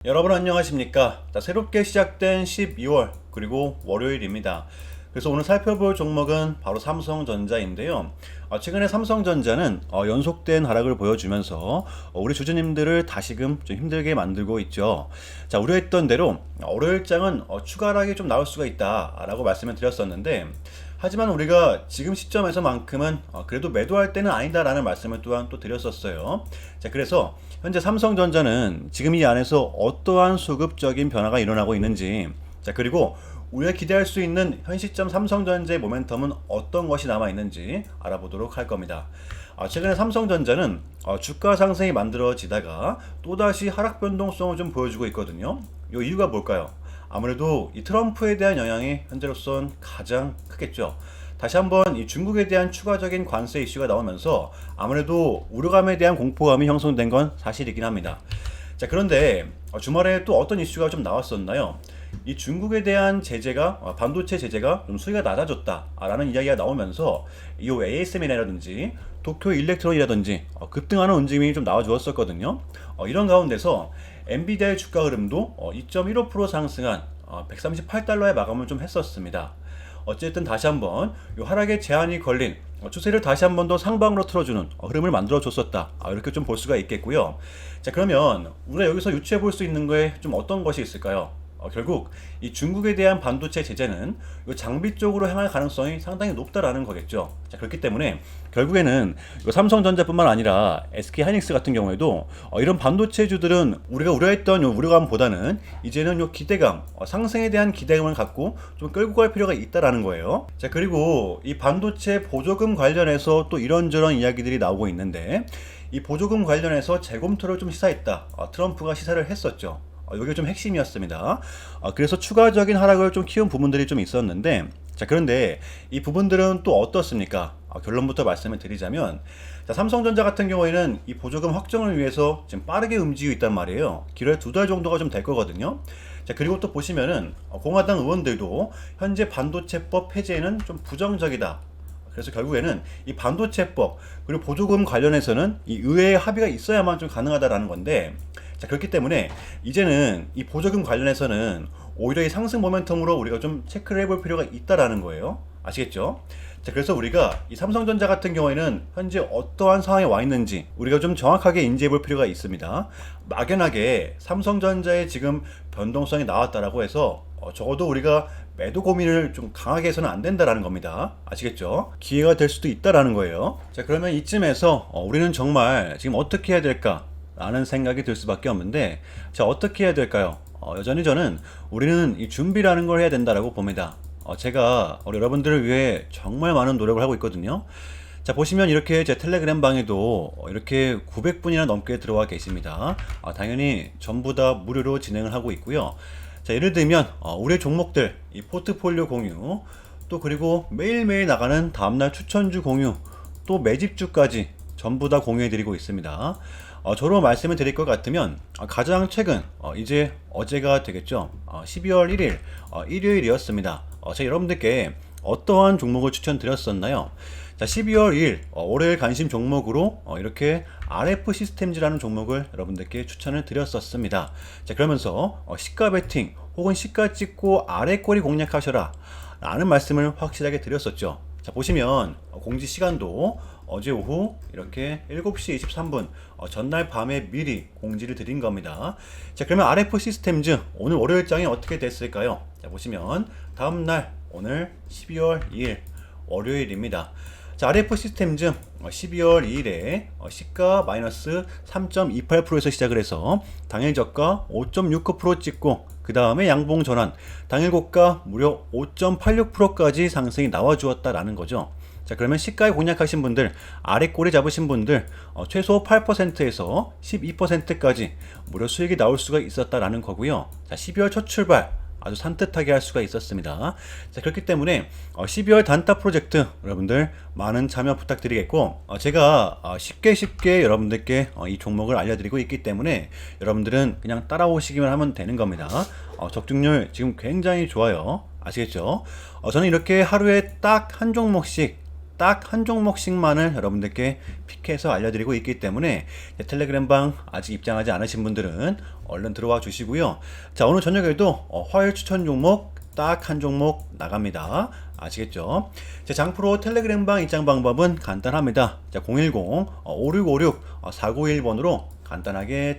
여러분 안녕하십니까? 새롭게 시작된 12월 그리고 월요일입니다. 그래서 오늘 살펴볼 종목은 바로 삼성전자인데요. 최근에 삼성전자는 연속된 하락을 보여주면서 우리 주주님들을 다시금 좀 힘들게 만들고 있죠. 자, 우려했던 대로 월요일장은 추가 하락이 좀 나올 수가 있다라고 말씀을 드렸었는데, 하지만 우리가 지금 시점에서만큼은 그래도 매도할 때는 아니다라는 말씀을 또한 또 드렸었어요. 자, 그래서 현재 삼성전자는 지금 이 안에서 어떠한 수급적인 변화가 일어나고 있는지, 자, 그리고 우리가 기대할 수 있는 현 시점 삼성전자의 모멘텀은 어떤 것이 남아 있는지 알아보도록 할 겁니다. 최근에 삼성전자는 주가 상승이 만들어지다가 또다시 하락 변동성을 좀 보여주고 있거든요. 이 이유가 뭘까요? 아무래도 이 트럼프에 대한 영향이 현재로선 가장 크겠죠. 다시 한번 이 중국에 대한 추가적인 관세 이슈가 나오면서 아무래도 우려감에 대한 공포감이 형성된 건 사실이긴 합니다. 자, 그런데 주말에 또 어떤 이슈가 좀 나왔었나요? 이 중국에 대한 제재가 반도체 제재가 좀 수위가 낮아졌다라는 이야기가 나오면서 이 ASML이라든지 도쿄 일렉트론이라든지 급등하는 움직임이 좀 나와주었었거든요. 이런 가운데서 엔비디아의 주가 흐름도 2.15% 상승한 138달러에 마감을 좀 했었습니다. 어쨌든 다시 한번 이 하락에 제한이 걸린 추세를 다시 한번 더 상방으로 틀어주는 흐름을 만들어 줬었다, 이렇게 좀 볼 수가 있겠고요. 자, 그러면 우리가 여기서 유추해 볼 수 있는 거에 좀 어떤 것이 있을까요? 결국 이 중국에 대한 반도체 제재는 이 장비 쪽으로 향할 가능성이 상당히 높다라는 거겠죠. 자, 그렇기 때문에 결국에는 삼성전자뿐만 아니라 SK하이닉스 같은 경우에도 이런 반도체주들은 우리가 우려했던 요 우려감보다는 이제는 요 기대감, 상승에 대한 기대감을 갖고 좀 끌고 갈 필요가 있다라는 거예요. 자, 그리고 이 반도체 보조금 관련해서 또 이런저런 이야기들이 나오고 있는데, 이 보조금 관련해서 재검토를 좀 시사했다, 트럼프가 시사를 했었죠. 이게 좀 핵심이었습니다. 그래서 추가적인 하락을 좀 키운 부분들이 좀 있었는데, 자, 그런데 이 부분들은 또 어떻습니까? 결론부터 말씀을 드리자면, 자, 삼성전자 같은 경우에는 이 보조금 확정을 위해서 지금 빠르게 움직이고 있단 말이에요. 길어야 2달 정도가 좀 될 거거든요. 자, 그리고 또 보시면은 공화당 의원들도 현재 반도체법 폐지에는 좀 부정적이다, 그래서 결국에는 이 반도체법 그리고 보조금 관련해서는 이 의회의 합의가 있어야만 좀 가능하다라는 건데, 자, 그렇기 때문에 이제는 이 보조금 관련해서는 오히려 이 상승 모멘텀으로 우리가 좀 체크를 해볼 필요가 있다라는 거예요. 아시겠죠? 자, 그래서 우리가 이 삼성전자 같은 경우에는 현재 어떠한 상황에 와 있는지 우리가 좀 정확하게 인지해 볼 필요가 있습니다. 막연하게 삼성전자의 지금 변동성이 나왔다라고 해서 적어도 우리가 매도 고민을 좀 강하게 해서는 안 된다라는 겁니다. 아시겠죠? 기회가 될 수도 있다라는 거예요. 자, 그러면 이쯤에서 우리는 정말 지금 어떻게 해야 될까? 라는 생각이 들 수밖에 없는데, 자, 어떻게 해야 될까요? 여전히 저는 우리는 이 준비라는 걸 해야 된다라고 봅니다. 제가 우리 여러분들을 위해 정말 많은 노력을 하고 있거든요. 자, 보시면 이렇게 제 텔레그램 방에도 이렇게 900분이나 넘게 들어와 계십니다. 당연히 전부 다 무료로 진행을 하고 있고요. 자, 예를 들면 우리의 종목들 이 포트폴리오 공유, 또 그리고 매일매일 나가는 다음날 추천주 공유, 또 매집주까지 전부 다 공유해 드리고 있습니다. 저로 말씀을 드릴 것 같으면 가장 최근 이제 어제가 되겠죠. 12월 1일 일요일이었습니다. 제가 여러분들께 어떠한 종목을 추천드렸었나요? 자, 12월 2일 월요일 관심 종목으로 이렇게 RF 시스템즈라는 종목을 여러분들께 추천을 드렸었습니다. 자, 그러면서 시가 베팅 혹은 시가 찍고 아래 꼬리 공략하셔라 라는 말씀을 확실하게 드렸었죠. 자, 보시면 공지 시간도 어제 오후 이렇게 7시 23분 전날 밤에 미리 공지를 드린 겁니다. 자, 그러면 RF 시스템즈 오늘 월요일장이 어떻게 됐을까요? 자, 보시면 다음날 오늘 12월 2일 월요일입니다. 자, RF 시스템즈 12월 2일에 시가 마이너스 3.28%에서 시작을 해서 당일 저가 5.69% 찍고, 그 다음에 양봉 전환, 당일 고가 무려 5.86%까지 상승이 나와주었다라는 거죠. 자, 그러면 시가에 공략하신 분들, 아래 꼬리 잡으신 분들 최소 8%에서 12%까지 무료 수익이 나올 수가 있었다라는 거고요. 자, 12월 첫 출발 아주 산뜻하게 할 수가 있었습니다. 자, 그렇기 때문에 12월 단타 프로젝트 여러분들 많은 참여 부탁드리겠고, 제가 쉽게 여러분들께 이 종목을 알려드리고 있기 때문에 여러분들은 그냥 따라오시기만 하면 되는 겁니다. 적중률 지금 굉장히 좋아요. 아시겠죠? 저는 이렇게 하루에 딱 한 종목씩 딱 한 종목씩만을 여러분들께 픽해서 알려드리고 있기 때문에 텔레그램방 아직 입장하지 않으신 분들은 얼른 들어와 주시고요. 자, 오늘 저녁에도 화요일 추천 종목 딱 한 종목 나갑니다. 아시겠죠? 제 장프로 텔레그램방 입장 방법은 간단합니다. 자, 010-5656-4991번으로 간단하게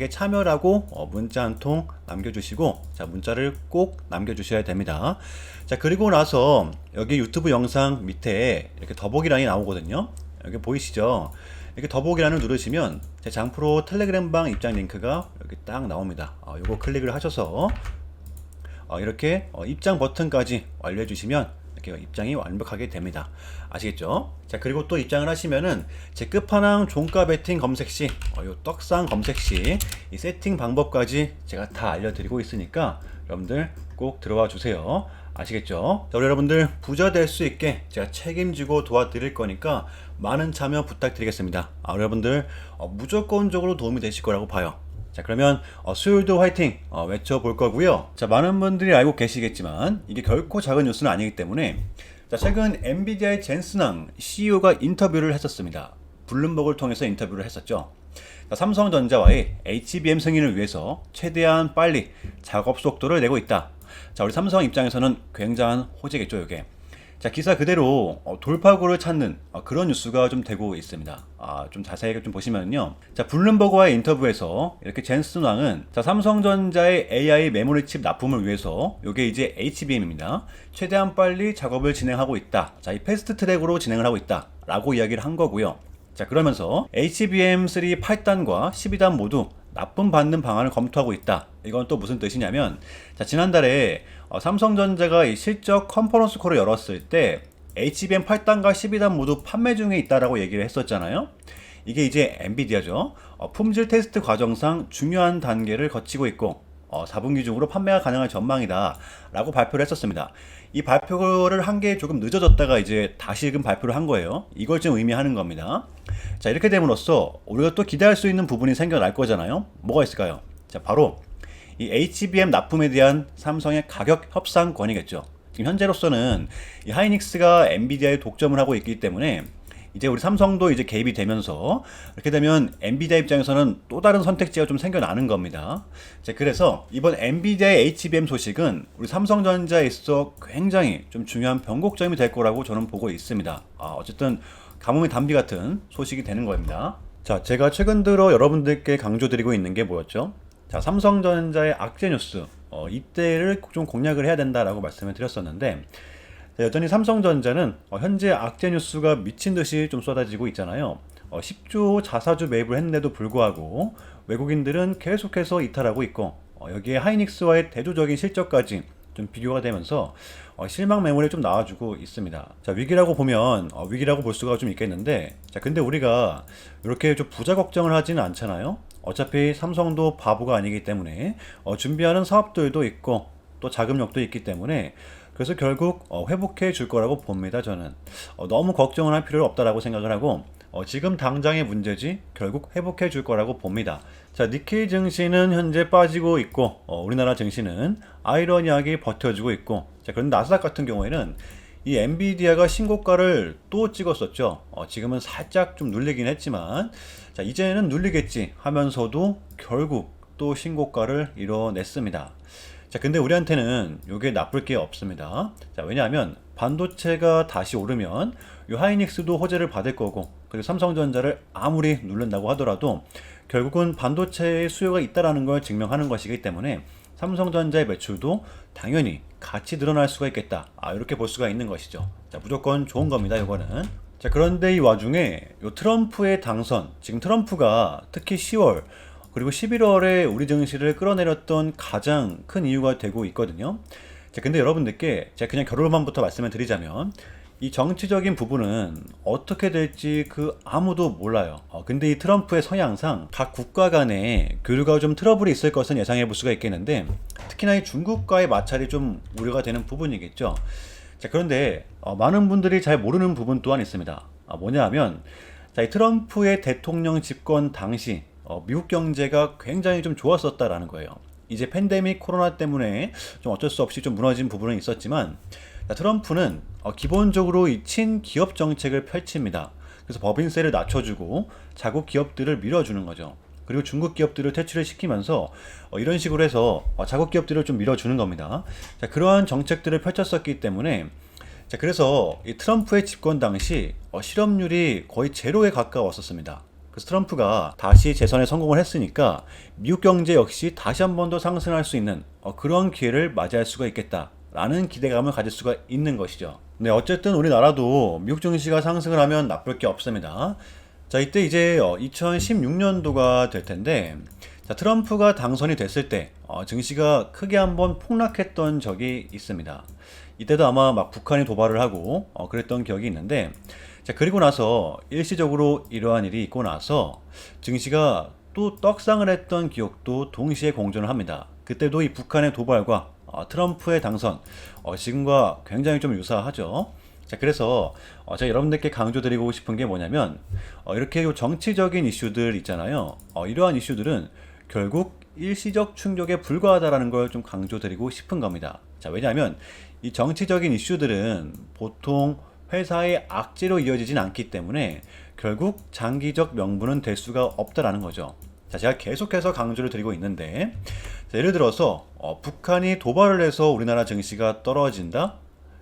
참여라고 문자 한 통 남겨주시고, 자, 문자를 꼭 남겨주셔야 됩니다. 자, 그리고 나서 여기 유튜브 영상 밑에 이렇게 더보기란이 나오거든요. 여기 보이시죠? 이렇게 더보기란을 누르시면 제 장프로 텔레그램방 입장 링크가 여기 딱 나옵니다. 요거 클릭을 하셔서 이렇게 입장 버튼까지 완료해 주시면 이렇게 입장이 완벽하게 됩니다. 아시겠죠? 자, 그리고 또 입장을 하시면은 제 끝판왕 종가 베팅 검색 시, 요 떡상 검색 시 이 세팅 방법까지 제가 다 알려드리고 있으니까 여러분들 꼭 들어와 주세요. 아시겠죠? 자, 우리 여러분들 부자 될 수 있게 제가 책임지고 도와드릴 거니까 많은 참여 부탁드리겠습니다. 여러분들 무조건적으로 도움이 되실 거라고 봐요. 자, 그러면 수요일도 화이팅 외쳐볼 거고요. 자, 많은 분들이 알고 계시겠지만 이게 결코 작은 뉴스는 아니기 때문에, 자, 최근 엔비디아의 젠슨 CEO가 인터뷰를 했었습니다. 블룸버그를 통해서 인터뷰를 했었죠. 자, 삼성전자와의 HBM 승인을 위해서 최대한 빨리 작업 속도를 내고 있다. 자, 우리 삼성 입장에서는 굉장한 호재겠죠, 이게. 자, 기사 그대로 돌파구를 찾는 그런 뉴스가 좀 되고 있습니다. 좀 자세하게 좀 보시면요. 자, 블룸버그와의 인터뷰에서 이렇게 젠슨 왕은, 자, 삼성전자의 AI 메모리 칩 납품을 위해서, 요게 이제 HBM입니다. 최대한 빨리 작업을 진행하고 있다. 자, 이 패스트 트랙으로 진행을 하고 있다. 라고 이야기를 한 거고요. 자, 그러면서 HBM3 8단과 12단 모두 납품받는 방안을 검토하고 있다. 이건 또 무슨 뜻이냐면, 자, 지난달에 삼성전자가 이 실적 컨퍼런스 콜을 열었을 때 HBM 8단과 12단 모두 판매 중에 있다라고 얘기를 했었잖아요. 이게 이제 엔비디아죠. 품질 테스트 과정상 중요한 단계를 거치고 있고 4분기 중으로 판매가 가능할 전망이다 라고 발표를 했었습니다. 이 발표를 한 게 조금 늦어졌다가 이제 다시금 발표를 한 거예요. 이걸 좀 의미하는 겁니다. 자, 이렇게 됨으로써 우리가 또 기대할 수 있는 부분이 생겨날 거잖아요. 뭐가 있을까요? 자, 바로 이 HBM 납품에 대한 삼성의 가격 협상권이겠죠. 지금 현재로서는 이 하이닉스가 엔비디아에 독점을 하고 있기 때문에 이제 우리 삼성도 이제 개입이 되면서, 이렇게 되면 엔비디아 입장에서는 또 다른 선택지가 좀 생겨나는 겁니다. 자, 그래서 이번 엔비디아의 HBM 소식은 우리 삼성전자에 있어 굉장히 좀 중요한 변곡점이 될 거라고 저는 보고 있습니다. 어쨌든 가뭄이 단비 같은 소식이 되는 겁니다. 자, 제가 최근 들어 여러분들께 강조드리고 있는 게 뭐였죠? 자, 삼성전자의 악재 뉴스, 이때를 좀 공략을 해야 된다라고 말씀을 드렸었는데, 여전히 삼성전자는 현재 악재 뉴스가 미친 듯이 좀 쏟아지고 있잖아요. 10조 자사주 매입을 했는데도 불구하고 외국인들은 계속해서 이탈하고 있고, 여기에 하이닉스와의 대조적인 실적까지 좀 비교가 되면서 실망 매물이 좀 나와주고 있습니다. 자, 위기라고 보면 위기라고 볼 수가 좀 있겠는데, 자, 근데 우리가 이렇게 좀 부자 걱정을 하지는 않잖아요. 어차피 삼성도 바보가 아니기 때문에 준비하는 사업들도 있고 또 자금력도 있기 때문에, 그래서 결국 회복해 줄 거라고 봅니다. 저는 너무 걱정을 할 필요는 없다라고 생각을 하고, 지금 당장의 문제지 결국 회복해 줄 거라고 봅니다. 자, 니케이 증시는 현재 빠지고 있고, 우리나라 증시는 아이러니하게 버텨주고 있고, 자, 그런데 나스닥 같은 경우에는 이 엔비디아가 신고가를 또 찍었었죠. 지금은 살짝 좀 눌리긴 했지만, 자, 이제는 눌리겠지 하면서도 결국 또 신고가를 이뤄냈습니다. 자, 근데 우리한테는 이게 나쁠 게 없습니다. 자, 왜냐하면 반도체가 다시 오르면 이 하이닉스도 호재를 받을 거고, 그리고 삼성전자를 아무리 누른다고 하더라도 결국은 반도체의 수요가 있다라는 걸 증명하는 것이기 때문에 삼성전자의 매출도 당연히 같이 늘어날 수가 있겠다. 이렇게 볼 수가 있는 것이죠. 자, 무조건 좋은 겁니다, 이거는. 자, 그런데 이 와중에 요 트럼프의 당선, 지금 트럼프가 특히 10월 그리고 11월에 우리 증시를 끌어내렸던 가장 큰 이유가 되고 있거든요. 자, 근데 여러분들께 제가 그냥 결론만부터 말씀을 드리자면, 이 정치적인 부분은 어떻게 될지 아무도 몰라요. 근데 이 트럼프의 서양상 각 국가 간에 교류가 좀 트러블이 있을 것은 예상해 볼 수가 있겠는데, 특히나 이 중국과의 마찰이 좀 우려가 되는 부분이겠죠. 자, 그런데 많은 분들이 잘 모르는 부분 또한 있습니다. 뭐냐 하면, 자, 이 트럼프의 대통령 집권 당시 미국 경제가 굉장히 좀 좋았었다라는 거예요. 이제 팬데믹 코로나 때문에 좀 어쩔 수 없이 좀 무너진 부분은 있었지만, 자, 트럼프는 기본적으로 이 친기업 정책을 펼칩니다. 그래서 법인세를 낮춰주고 자국 기업들을 밀어주는 거죠. 그리고 중국 기업들을 퇴출을 시키면서 이런 식으로 해서 자국 기업들을 좀 밀어주는 겁니다. 자, 그러한 정책들을 펼쳤었기 때문에 자, 그래서 이 트럼프의 집권 당시 실업률이 거의 제로에 가까웠었습니다. 그래서 트럼프가 다시 재선에 성공을 했으니까 미국 경제 역시 다시 한 번 더 상승할 수 있는 그런 기회를 맞이할 수가 있겠다라는 기대감을 가질 수가 있는 것이죠. 네, 어쨌든 우리나라도 미국 증시가 상승을 하면 나쁠 게 없습니다. 자, 이때 이제 2016년도가 될 텐데, 자, 트럼프가 당선이 됐을 때 증시가 크게 한번 폭락했던 적이 있습니다. 이때도 아마 막 북한이 도발을 하고 그랬던 기억이 있는데, 자, 그리고 나서 일시적으로 이러한 일이 있고 나서 증시가 또 떡상을 했던 기억도 동시에 공존을 합니다. 그때도 이 북한의 도발과 트럼프의 당선, 지금과 굉장히 좀 유사하죠. 자, 그래서 제가 여러분들께 강조드리고 싶은 게 뭐냐면 이렇게 정치적인 이슈들 있잖아요. 이러한 이슈들은 결국 일시적 충격에 불과하다라는 걸 좀 강조드리고 싶은 겁니다. 자, 왜냐하면 이 정치적인 이슈들은 보통 회사의 악재로 이어지진 않기 때문에 결국 장기적 명분은 될 수가 없다라는 거죠. 자, 제가 계속해서 강조를 드리고 있는데, 자, 예를 들어서 북한이 도발을 해서 우리나라 증시가 떨어진다?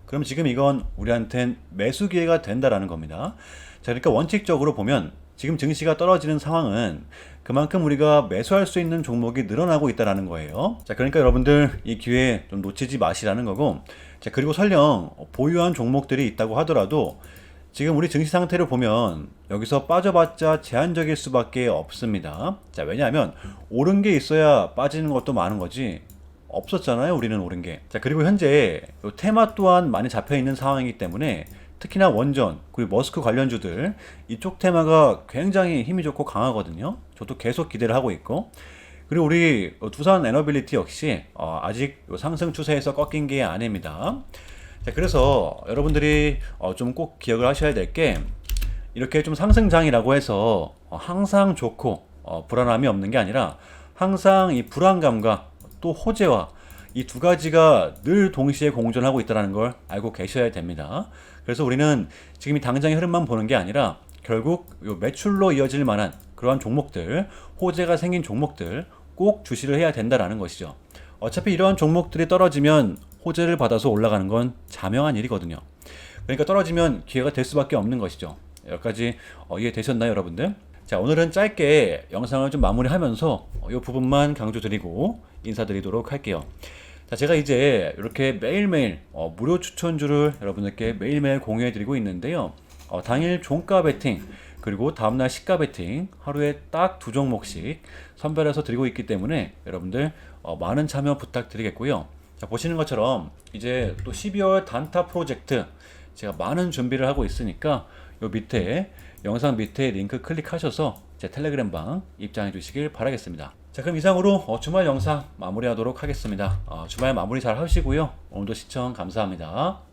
그럼 지금 이건 우리한텐 매수 기회가 된다라는 겁니다. 자, 그러니까 원칙적으로 보면 지금 증시가 떨어지는 상황은 그만큼 우리가 매수할 수 있는 종목이 늘어나고 있다라는 거예요. 자, 그러니까 여러분들 이 기회 좀 놓치지 마시라는 거고, 자, 그리고 설령 보유한 종목들이 있다고 하더라도 지금 우리 증시 상태를 보면 여기서 빠져봤자 제한적일 수밖에 없습니다. 자, 왜냐하면 오른 게 있어야 빠지는 것도 많은 거지 없었잖아요, 우리는 오른 게. 자, 그리고 현재 테마 또한 많이 잡혀 있는 상황이기 때문에 특히나 원전 그리고 머스크 관련주들 이쪽 테마가 굉장히 힘이 좋고 강하거든요. 저도 계속 기대를 하고 있고, 그리고 우리 두산 에너빌리티 역시 아직 상승 추세에서 꺾인 게 아닙니다. 자, 그래서 여러분들이 좀 꼭 기억을 하셔야 될 게, 이렇게 좀 상승장이라고 해서 항상 좋고 불안함이 없는 게 아니라 항상 이 불안감과 또 호재와 이 두 가지가 늘 동시에 공존하고 있다는 걸 알고 계셔야 됩니다. 그래서 우리는 지금 이 당장의 흐름만 보는 게 아니라 결국 요 매출로 이어질 만한 그러한 종목들, 호재가 생긴 종목들 꼭 주시를 해야 된다라는 것이죠. 어차피 이러한 종목들이 떨어지면 호재를 받아서 올라가는 건 자명한 일이거든요. 그러니까 떨어지면 기회가 될 수밖에 없는 것이죠. 여기까지 이해되셨나요, 여러분들? 자, 오늘은 짧게 영상을 좀 마무리하면서 이 부분만 강조드리고 인사드리도록 할게요. 자, 제가 이제 이렇게 매일매일 무료 추천주를 여러분들께 매일매일 공유해드리고 있는데요. 당일 종가 베팅 그리고 다음날 시가 베팅 하루에 딱 2종목씩 선별해서 드리고 있기 때문에 여러분들 많은 참여 부탁드리겠고요. 자, 보시는 것처럼 이제 또 12월 단타 프로젝트 제가 많은 준비를 하고 있으니까 요 밑에 영상 밑에 링크 클릭하셔서 제 텔레그램 방 입장해 주시길 바라겠습니다. 자, 그럼 이상으로 주말 영상 마무리하도록 하겠습니다. 주말 마무리 잘 하시고요. 오늘도 시청 감사합니다.